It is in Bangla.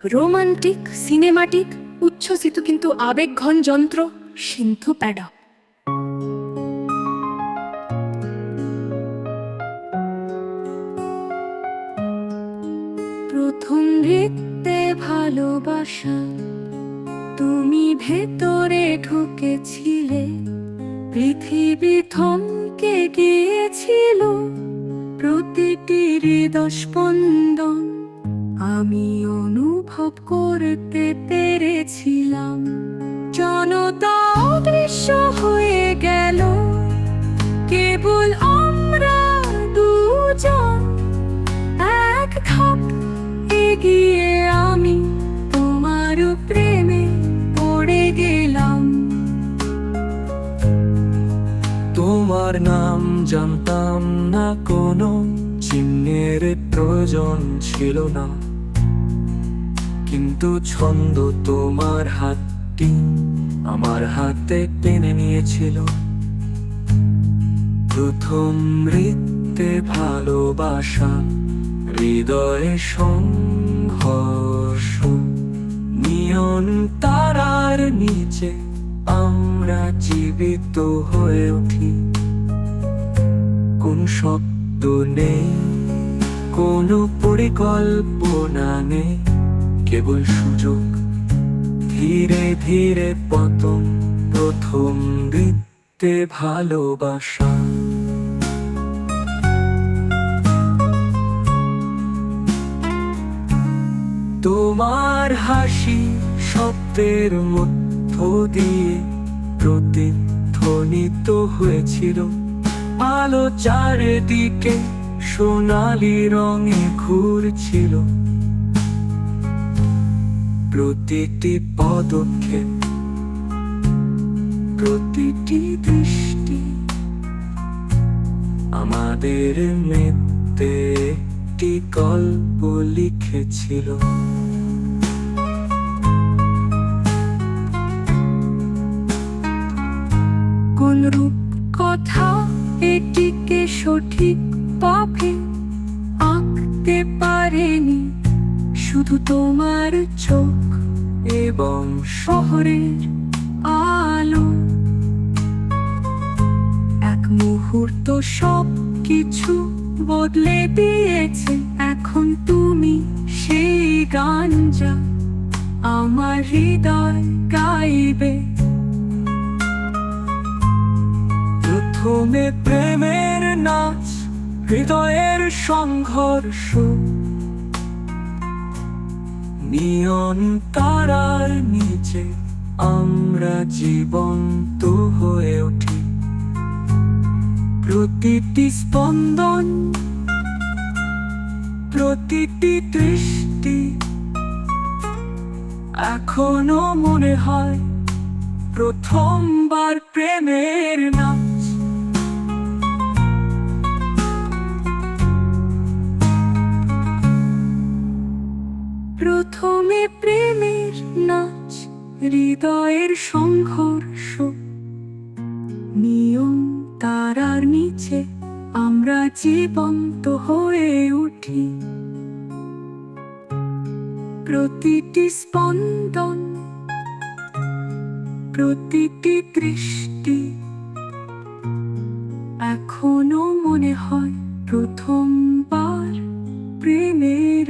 রোমান্টিক, সিনেমাটিক, উচ্ছ্বসিত কিন্তু আবেগঘন যন্ত্র সিন্ধু প্যাডা। প্রথম নৃত্যে ভালোবাসা, তুমি ভেতরে ঢুকেছিলে, পৃথিবী থমকে গিয়েছিল, প্রতিটি হৃদস্পন্দন আমি অনুভব করতে পেরেছিলাম। জনতা অদৃশ্য হয়ে গেল, কেবল আমরা দুজন। এক ধাপ এগিয়ে আমি তোমার প্রেমে পড়ে গেলাম। তোমার নাম জানতাম না, কোনো চিহ্নের প্রয়োজন ছিল না, কিন্তু ছন্দ তোমার হাতটি আমার হাতে টেনে নিয়েছিল। প্রথম নৃত্যে ভালোবাসা, হৃদয়ে সংঘর্ষ, নিয়ন তারার নিচে আমরা জীবিত হয়ে উঠি। কোন শব্দ নেই, কোনো পরিকল্পনা নেই, কেবল সুযোগ। ধীরে ধীরে পতন, প্রথম নৃত্যে ভালোবাসা। তোমার হাসি শব্দের মধ্য দিয়ে প্রতিধ্বনিত হয়েছিল, আলো চারিদিকে সোনালি রঙে ঘুরছিল। প্রতিটি পদক্ষেপ, প্রতিটি দৃষ্টি আমাদের মধ্যে একটি গল্প লিখেছিল। কোন রূপ কথা এটিকে সঠিক ভাবে আঁকতে পারেনি, শুধু তোমার চোখ এবং শহরের আলো। এক মুহূর্ত সব কিছু বদলে দিয়েছে। এখন তুমি সেই গান যা আমার হৃদয় গাইবে। প্রথমে প্রেমের নাচ, হৃদয়ের সংঘর্ষ, নিয়ন তারার নিচে আমরা জীবন্ত হয়ে উঠি। প্রতিটি স্পন্দন, প্রতিটি দৃষ্টি এখনো মনে হয় প্রথমবার প্রেমের নাচ। প্রথমে প্রেমের নাচ, হৃদয়ের সংঘর্ষ, নিয়ম তারার নিচে আমরা জীবন্ত হয়ে উঠি। প্রতিটি স্পন্দন, প্রতিটি দৃষ্টি এখনো মনে হয় প্রথমবার প্রেমের